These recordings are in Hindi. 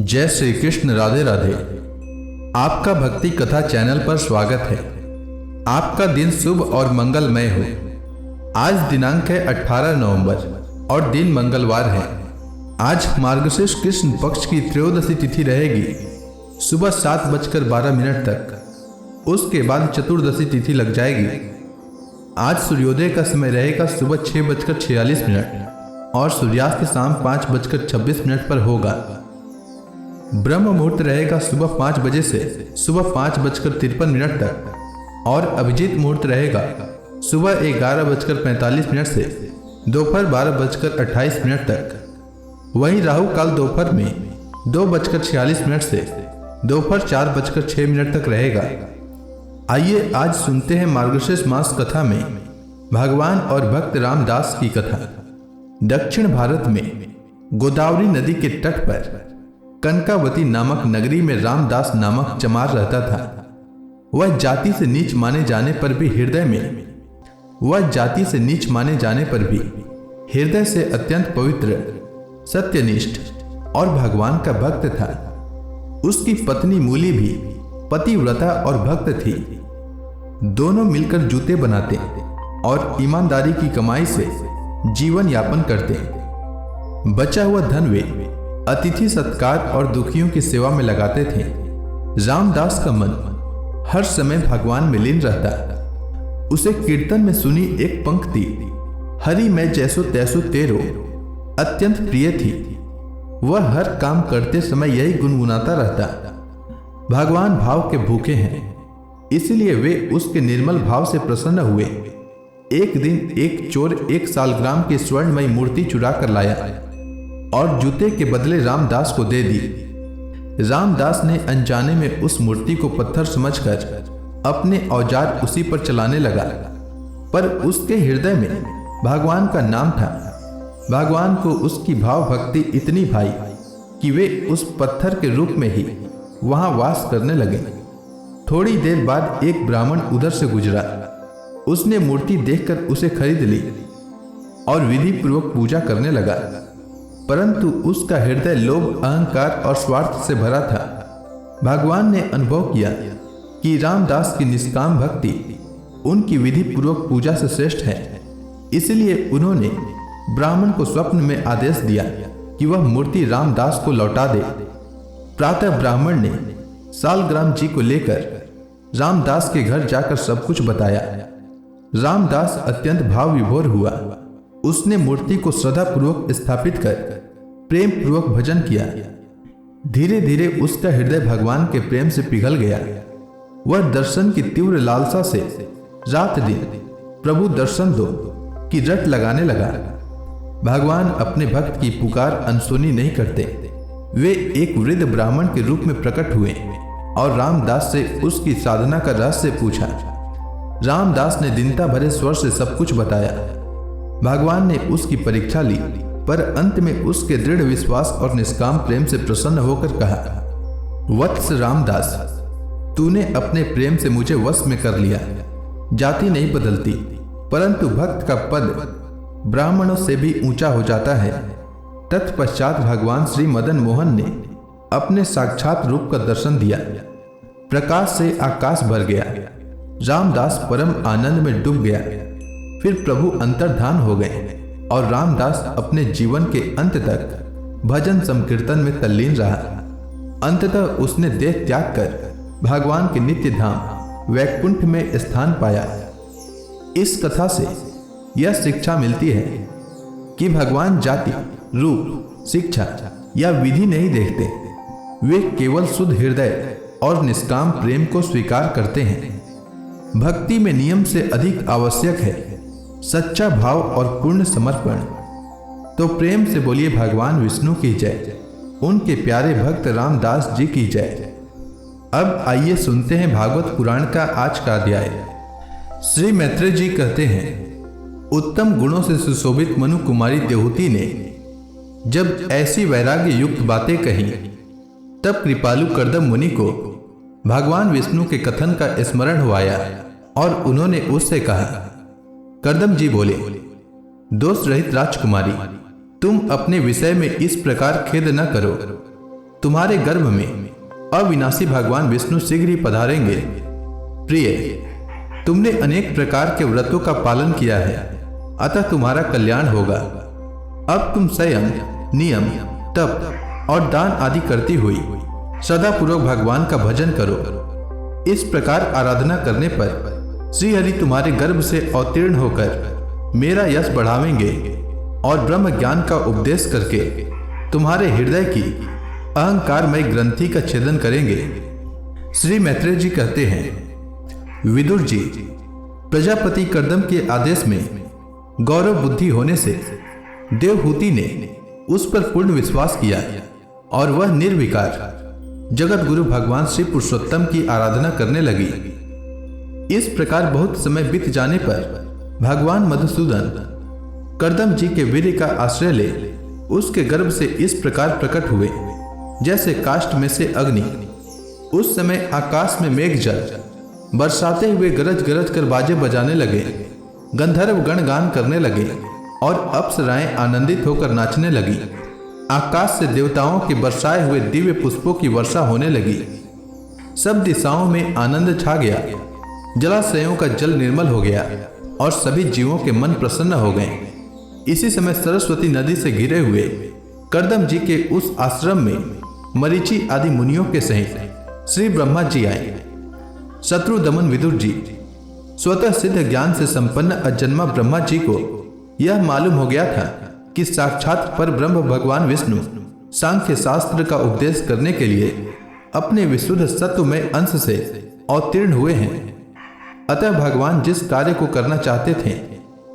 जय श्री कृष्ण। राधे राधे। आपका भक्ति कथा चैनल पर स्वागत है। आपका दिन शुभ और मंगलमय हो। आज दिनांक है 18 नवंबर और दिन मंगलवार है। आज मार्गशीर्ष कृष्ण पक्ष की त्रयोदशी तिथि रहेगी सुबह 7:12 तक। उसके बाद चतुर्दशी तिथि लग जाएगी। आज सूर्योदय का समय रहेगा सुबह 6:46 और सूर्यास्त शाम 5:26 पर होगा। ब्रह्म मुहूर्त रहेगा सुबह 5 बजे से सुबह 5:53 तक और अभिजीत मुहूर्त रहेगा सुबह 11:45 से दोपहर 12:28 तक। वहीं राहु काल दोपहर में 2:46 से दोपहर 4:06 तक रहेगा। आइए आज सुनते हैं मार्गशीर्ष मास कथा में भगवान और भक्त रामदास की कथा। दक्षिण भारत में गोदावरी नदी के तट पर कनकावती नामक नगरी में रामदास नामक चमार रहता था। वह जाति से नीच माने जाने पर भी हृदय से अत्यंत पवित्र, सत्यनिष्ठ और भगवान का भक्त था। उसकी पत्नी मूली भी पतिव्रता और भक्त थी। दोनों मिलकर जूते बनाते और ईमानदारी की कमाई से जीवन यापन करते। बचा हुआ धन वे अतिथि सत्कार और दुखियों की सेवा में लगाते थे। रामदास का मन हर समय भगवान में लीन रहता। उसे कीर्तन में सुनी एक पंक्ति हरि मैं जैसो तैसो तेरो अत्यंत प्रिय थी। वह हर काम करते समय यही गुनगुनाता रहता। भगवान भाव के भूखे हैं, इसलिए वे उसके निर्मल भाव से प्रसन्न हुए। एक दिन एक चोर 1 सालग्राम की स्वर्णमयी मूर्ति चुरा कर लाया और जूते के बदले रामदास को दे दी। रामदास ने अनजाने में उस मूर्ति को पत्थर समझकर अपने औजार उसी पर चलाने लगा, पर उसके हृदय में भगवान का नाम था। भगवान को उसकी भाव भक्ति इतनी भाई कि वे उस पत्थर के रूप में ही वहां वास करने लगे। थोड़ी देर बाद एक ब्राह्मण उधर से गुजरा। उसने मूर्ति देखकर उसे खरीद ली और विधि पूर्वक पूजा करने लगा, परंतु उसका हृदय लोभ, अहंकार और स्वार्थ से भरा था। भगवान ने अनुभव किया कि रामदास की निष्काम भक्ति उनकी विधि पूर्वक पूजा से श्रेष्ठ है। इसलिए उन्होंने ब्राह्मण को स्वप्न में आदेश दिया कि वह मूर्ति रामदास को लौटा दे। प्रातः ब्राह्मण ने सालग्राम जी को लेकर रामदास के घर जाकर सब कुछ बताया। रामदास अत्यंत भाव विभोर हुआ। उसने मूर्ति को श्रद्धा पूर्वक स्थापित कर प्रेम पूर्वक भजन किया। धीरे धीरे उसका हृदय भगवान के प्रेम से पिघल गया। वह दर्शन की तीव्र लालसा से रात दिन प्रभु दर्शन दो की रट लगाने लगा। भगवान अपने भक्त की पुकार अनसुनी नहीं करते। वे एक वृद्ध ब्राह्मण के रूप में प्रकट हुए और रामदास से उसकी साधना का रहस्य पूछा। रामदास ने दीनता भरे स्वर से सब कुछ बताया। भगवान ने उसकी परीक्षा ली, पर अंत में उसके दृढ़ विश्वास और निष्काम प्रेम से प्रसन्न होकर कहा, वत्स रामदास, तूने अपने प्रेम से मुझे वश में कर लिया। जाति नहीं बदलती, परंतु भक्त का पद ब्राह्मणों से भी ऊंचा हो जाता है। तत्पश्चात भगवान श्री मदन मोहन ने अपने साक्षात रूप का दर्शन दिया। प्रकाश से आकाश भर गया। रामदास परम आनंद में डूब गया। फिर प्रभु अंतर्धान हो गए और रामदास अपने जीवन के अंत तक भजन संकीर्तन में तल्लीन रहा। अंततः उसने देह त्याग कर भगवान के नित्य धाम वैकुंठ में स्थान पाया। इस कथा से यह शिक्षा मिलती है कि भगवान जाति, रूप, शिक्षा या विधि नहीं देखते। वे केवल शुद्ध हृदय और निष्काम प्रेम को स्वीकार करते हैं। भक्ति में नियम से अधिक आवश्यक है सच्चा भाव और पूर्ण समर्पण। तो प्रेम से बोलिए भगवान विष्णु की जय, उनके प्यारे भक्त रामदास जी की जय। अब आइए सुनते हैं भागवत पुराण का आज का अध्याय। श्री मैत्रेय जी कहते हैं, उत्तम गुणों से सुशोभित मनु कुमारी देवहूति ने जब ऐसी वैराग्य युक्त बातें कही, तब कृपालु कर्दम मुनि को भगवान विष्णु के कथन का स्मरण हुआ और उन्होंने उससे कहा। कर्दम जी बोले, दोष रहित राजकुमारी, तुम अपने विषय में इस प्रकार खेद न करो। तुम्हारे गर्भ में अविनाशी भगवान विष्णु शीघ्र ही पधारेंगे। प्रिय, तुमने अनेक प्रकार के व्रतों का पालन किया है, अतः तुम्हारा कल्याण होगा। अब तुम संयम, नियम, तप और दान आदि करती हुई श्रद्धापूर्वक भगवान का भजन करो। इस प्रकार आराधना करने पर श्री हरि तुम्हारे गर्भ से अवतीर्ण होकर मेरा यश बढ़ावेंगे और ब्रह्म ज्ञान का उपदेश करके तुम्हारे हृदय की अहंकारमय ग्रंथि का छेदन करेंगे। श्री मैत्रेय जी कहते हैं, विदुर जी, प्रजापति कर्दम के आदेश में गौरव बुद्धि होने से देवहूति ने उस पर पूर्ण विश्वास किया और वह निर्विकार जगत गुरु भगवान श्री पुरुषोत्तम की आराधना करने लगी। इस प्रकार बहुत समय बीत जाने पर भगवान मधुसूदन कर्दम जी के वीर्य का आश्रय ले उसके गर्भ से इस प्रकार प्रकट हुए जैसे काष्ठ में से अग्नि। उस समय आकाश में मेघ जल बरसाते हुए गरज गरज कर बाजे बजाने लगे, गंधर्व गण गान करने लगे और अप्सराएं आनंदित होकर नाचने लगी। आकाश से देवताओं के बरसाए हुए दिव्य पुष्पों की वर्षा होने लगी। सब दिशाओं में आनंद छा गया, जलाशयों का जल निर्मल हो गया और सभी जीवों के मन प्रसन्न हो गए। इसी समय सरस्वती नदी से घिरे हुए कर्दम जी के उस आश्रम में मरीचि आदि मुनियों के सहित श्री ब्रह्मा जी आए। शत्रु दमन विदुर जी, स्वतः सिद्ध ज्ञान से संपन्न अजन्मा ब्रह्मा जी को यह मालूम हो गया था कि साक्षात पर ब्रह्म भगवान विष्णु सांख्य शास्त्र का उपदेश करने के लिए अपने विशुद्ध सत्व में अंश से अवतीर्ण हुए हैं। अतः भगवान जिस कार्य को करना चाहते थे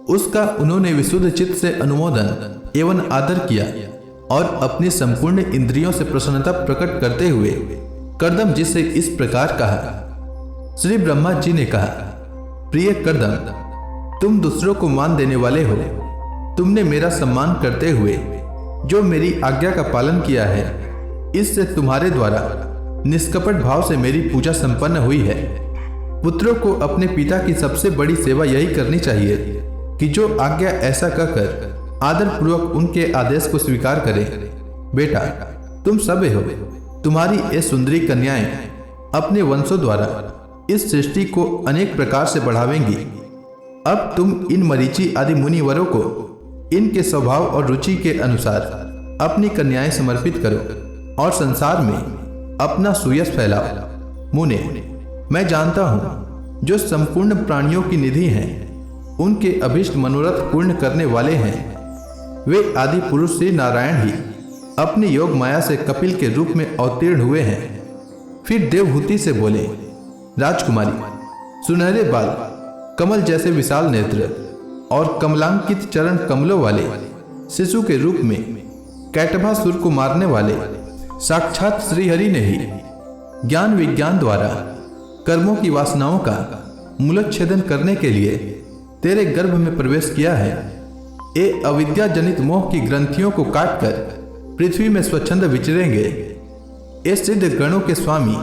उसका उन्होंने विशुद्ध चित्त से अनुमोदन एवं आदर किया और अपनी संपूर्ण इंद्रियों से प्रसन्नता प्रकट करते हुए कर्दम जी से इस प्रकार कहा। श्री ब्रह्मा जी ने कहा, प्रिय कर्दम, तुम दूसरों को मान देने वाले हो। तुमने मेरा सम्मान करते हुए जो मेरी आज्ञा का पालन किया है, इससे तुम्हारे द्वारा निष्कपट भाव से मेरी पूजा संपन्न हुई है। पुत्रों को अपने पिता की सबसे बड़ी सेवा यही करनी चाहिए कि जो आज्ञा ऐसा कहकर आदर पूर्वक उनके आदेश को स्वीकार करें। बेटा, तुम सबे हो, तुम्हारी ये सुंदरी कन्याएं अपने वंशों द्वारा इस सृष्टि को अनेक प्रकार से बढ़ावेंगी। अब तुम इन मरीचि आदि मुनिवरों को इनके स्वभाव और रुचि के अनुसार अपनी कन्याएं समर्पित करो और संसार में अपना सुयश फैलाओ। मुने, मैं जानता हूं जो संपूर्ण प्राणियों की निधि हैं, उनके अभिष्ट मनोरथ पूर्ण करने वाले हैं। वे आदि पुरुष श्री नारायण ही अपनी योग माया से कपिल के रूप में अवतीर्ण हुए हैं। फिर देवहूति से बोले, राजकुमारी, सुनहरे बाल, कमल जैसे विशाल नेत्र और कमलांकित चरण कमलों वाले शिशु के रूप में कैटभासुर को मारने वाले साक्षात श्री हरि ने ही ज्ञान विज्ञान द्वारा कर्मों की वासनाओं का मूलोच्छेदन करने के लिए तेरे गर्भ में प्रवेश किया है। ये अविद्या जनित मोह की ग्रंथियों को काटकर पृथ्वी में स्वच्छंद विचरेंगे। ये सिद्ध गणों के स्वामी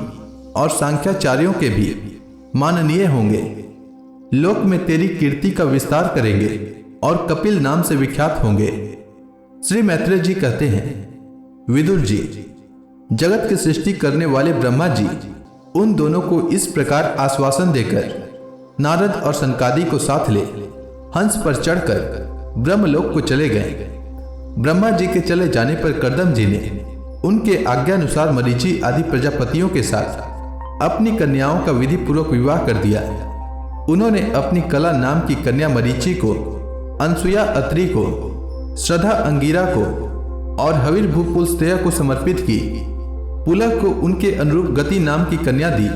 और सांख्याचार्यों के भी माननीय होंगे। लोक में तेरी कीर्ति का विस्तार करेंगे और कपिल नाम से विख्यात होंगे। श्री मैत्रेय जी कहते हैं, विदुर जी, जगत की सृष्टि करने वाले ब्रह्मा जी उन दोनों को इस प्रकार आश्वासन देकर नारद और सनकादि को साथ ले हंस पर चढ़कर ब्रह्मलोक को चले गए। ब्रह्मा जी के चले जाने पर कर्दम जी ने उनके आज्ञानुसार मरीचि आदि प्रजापतियों के साथ अपनी कन्याओं का विधि पूर्वक विवाह कर दिया। उन्होंने अपनी कला नाम की कन्या मरीचि को, अनसुया अत्रि को, श्रद्धा अंगिरा को और हविर्भू पुलस्त्या को समर्पित की। पुलह को उनके अनुरूप गति नाम की कन्या दी।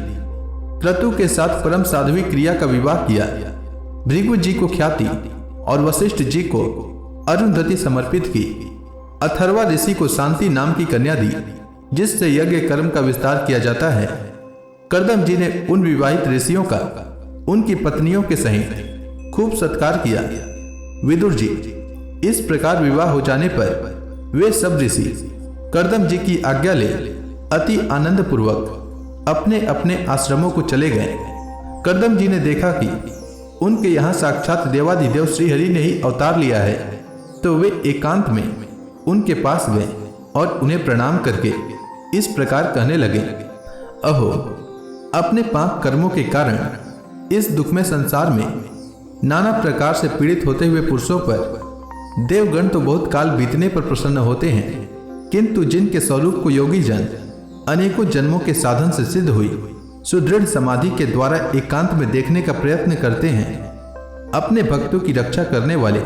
क्रतु के साथ परम साध्वी क्रिया का विवाह किया। भृगु जी को ख्याति और वशिष्ठ जी को अरुंधति समर्पित की। अथर्वा ऋषि को शांति नाम की कन्या दी, जिससे यज्ञ कर्म का विस्तार किया जाता है। कर्दम जी ने उन विवाहित ऋषियों का उनकी पत्नियों के सहित खूब सत्कार किया। विदुर जी, इस प्रकार विवाह हो जाने पर वे सब ऋषि कर्दम जी की आज्ञा ले अति आनंद पूर्वक अपने अपने आश्रमों को चले गए। कर्दम जी ने देखा कि उनके यहाँ साक्षात देवाधिदेव श्री हरि ने ही अवतार लिया है, तो वे एकांत में उनके पास गए और उन्हें प्रणाम करके इस प्रकार कहने लगे, अहो, अपने पाप कर्मों के कारण इस दुखमय संसार में नाना प्रकार से पीड़ित होते हुए पुरुषों पर देवगण तो बहुत काल बीतने पर प्रसन्न होते हैं, किंतु जिनके स्वरूप को योगी जन अनेकों जन्मों के साधन से सिद्ध हुई सुदृढ़ समाधि के द्वारा एकांत में देखने का प्रयत्न करते हैं, अपने भक्तों की रक्षा करने वाले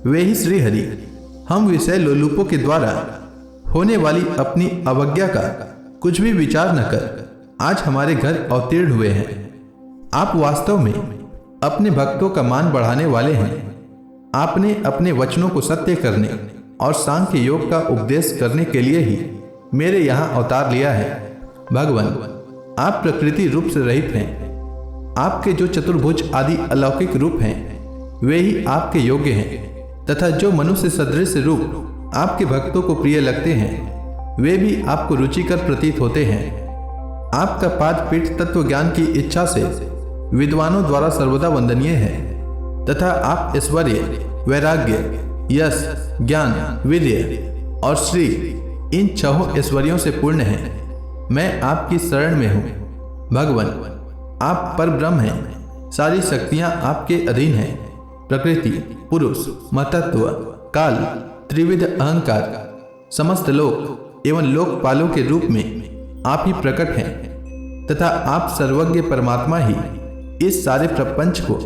वे ही श्री हरि हम विषय लोलुपों के द्वारा होने वाली अपनी अवज्ञा का कुछ भी विचार न कर आज हमारे घर अवतीर्ण हुए हैं। आप वास्तव में अपने भक्तों का मान बढ़ाने वाले हैं। आपने अपने वचनों को सत्य करने और सांख्य योग का उपदेश करने के लिए ही मेरे यहाँ अवतार लिया है। भगवान, आप प्रकृति रूप से रहित हैं। आपके जो चतुर्भुज आदि अलौकिक रूप हैं वे ही आपके योग्य हैं, तथा जो मनुष्य सदृश रूप आपके भक्तों को प्रिय लगते हैं वे भी आपको रुचिकर प्रतीत होते हैं। आपका पाद पीठ तत्व ज्ञान की इच्छा से विद्वानों द्वारा सर्वदा वंदनीय है, तथा आप ऐश्वर्य, वैराग्य, यश, ज्ञान, वीर्य और श्री इन छहों ऐश्वर्यों से पूर्ण हैं। मैं आपकी शरण में हूँ। भगवान, आप पर ब्रह्म हैं। सारी शक्तियाँ आपके अधीन हैं। प्रकृति, पुरुष, महतत्व, काल, त्रिविध अहंकार, समस्त लोक एवं लोकपालों के रूप में आप ही प्रकट हैं, तथा आप सर्वज्ञ परमात्मा ही इस सारे प्रपंच को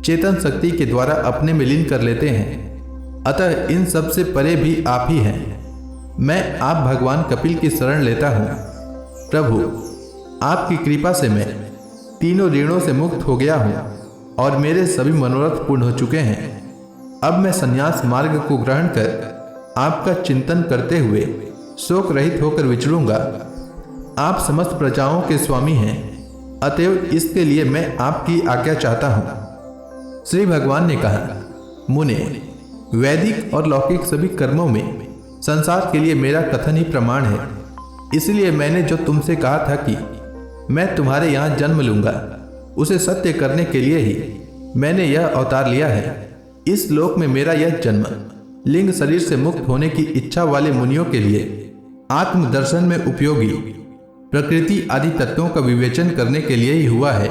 चेतन शक्ति के द्वारा अपने में लीन कर लेते हैं। अतः इन सब से परे भी आप ही हैं। मैं आप भगवान कपिल की शरण लेता हूँ। प्रभु, आपकी कृपा से मैं तीनों ऋणों से मुक्त हो गया हूँ और मेरे सभी मनोरथ पूर्ण हो चुके हैं। अब मैं संन्यास मार्ग को ग्रहण कर आपका चिंतन करते हुए शोक रहित होकर विचरूंगा। आप समस्त प्रजाओं के स्वामी हैं, अतएव इसके लिए मैं आपकी आज्ञा चाहता हूँ। श्री भगवान ने कहा, मुने, वैदिक और लौकिक सभी कर्मों में संसार के लिए मेरा कथन ही प्रमाण है। इसलिए मैंने जो तुमसे कहा था कि मैं तुम्हारे यहाँ जन्म लूंगा, उसे सत्य करने के लिए ही मैंने यह अवतार लिया है। इस लोक में मेरा यह जन्म लिंग शरीर से मुक्त होने की इच्छा वाले मुनियों के लिए आत्मदर्शन में उपयोगी प्रकृति आदि तत्वों का विवेचन करने के लिए ही हुआ है।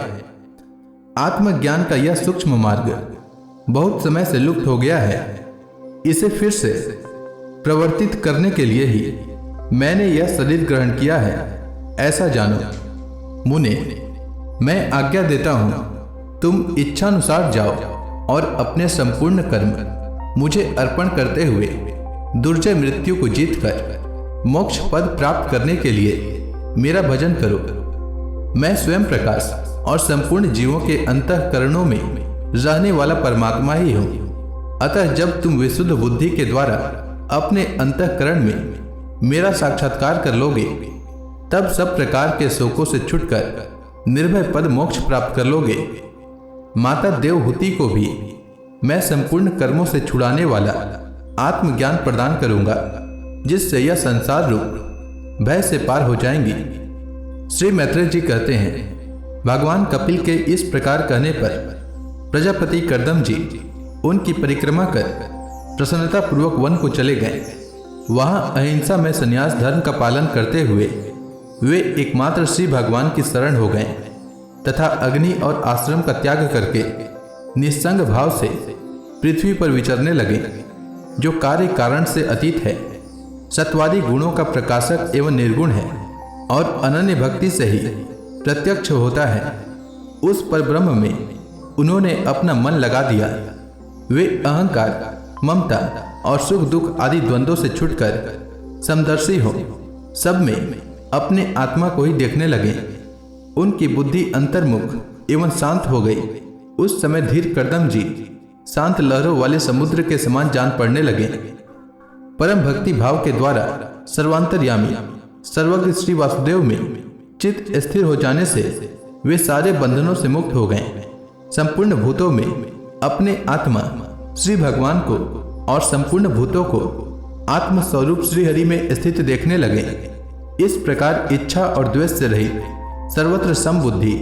आत्मज्ञान का यह सूक्ष्म मार्ग बहुत समय से लुप्त हो गया है। इसे फिर से प्रवर्तित करने के लिए ही मैंने यह शरीर ग्रहण किया है, ऐसा जानो। मुने, मैं आज्ञा देता हूँ, तुम इच्छानुसार जाओ और अपने संपूर्ण कर्म मुझे अर्पण करते हुए दुर्जय मृत्यु को जीतकर मोक्ष पद प्राप्त करने के लिए मेरा भजन करो। मैं स्वयं प्रकाश और संपूर्ण जीवों के अंतःकरणों में रहने वाला परमात्मा ही हूँ। अतः जब तुम विशुद्ध बुद्धि के द्वारा अपने अंतःकरण में मेरा साक्षात्कार कर लोगे, तब सब प्रकार के शोकों से छुटकर निर्भय पद मोक्ष प्राप्त कर लोगे। माता देवहूति को भी मैं संपूर्ण कर्मों से छुड़ाने वाला आत्मज्ञान प्रदान करूंगा, जिससे यह संसार रूप भय से पार हो जाएंगी। श्री मैत्रेय जी कहते हैं, भगवान कपिल के इस प्रकार कहने पर प्रजापति कर्दम जी उनकी परिक्रमा कर प्रसन्नता पूर्वक वन को चले गए। वहां अहिंसा में संन्यास धर्म का पालन करते हुए वे एकमात्र श्री भगवान की शरण हो गए, तथा अग्नि और आश्रम का त्याग करके निस्संग भाव से पृथ्वी पर विचरने लगे, जो कार्य कारण से अतीत है, सत्वादी गुणों का प्रकाशक एवं निर्गुण है और अनन्य भक्ति से ही प्रत्यक्ष होता है। उस पर ब्रह्म में उन्होंने अपना मन लगा दिया। वे अहंकार, ममता और सुख दुख आदि द्वंद्वों से छुटकर समदर्शी हो सब में अपने आत्मा को ही देखने लगे। उनकी बुद्धि अंतर्मुख एवं शांत हो गई। उस समय धीर कर्दम जी शांत लहरों वाले समुद्र के समान जान पड़ने लगे। परम भक्ति भाव के द्वारा सर्वांतर्यामी सर्वज्ञ श्री वासुदेव में चित्त स्थिर हो जाने से वे सारे बंधनों से मुक्त हो गए। संपूर्ण भूतों में अपने आत्मा श्री भगवान को और संपूर्ण भूतों को आत्म स्वरूप श्री हरि में स्थित देखने लगे। इस प्रकार इच्छा और द्वेष से रहित सर्वत्र समबुद्धि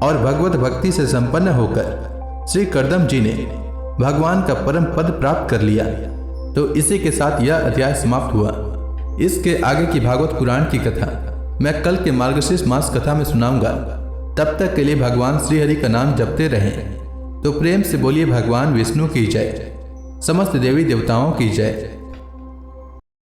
और भगवत भक्ति से संपन्न होकर श्री कर्दम जी ने भगवान का परम पद प्राप्त कर लिया। तो इसी के साथ यह अध्याय समाप्त हुआ। इसके आगे की भागवत पुराण की कथा मैं कल के मार्गशीर्ष मास कथा में सुनाऊंगा। तब तक के लिए भगवान श्रीहरि का नाम जपते रहें। तो प्रेम से बोलिए भगवान विष्णु की जय, समस्त देवी देवताओं की जय।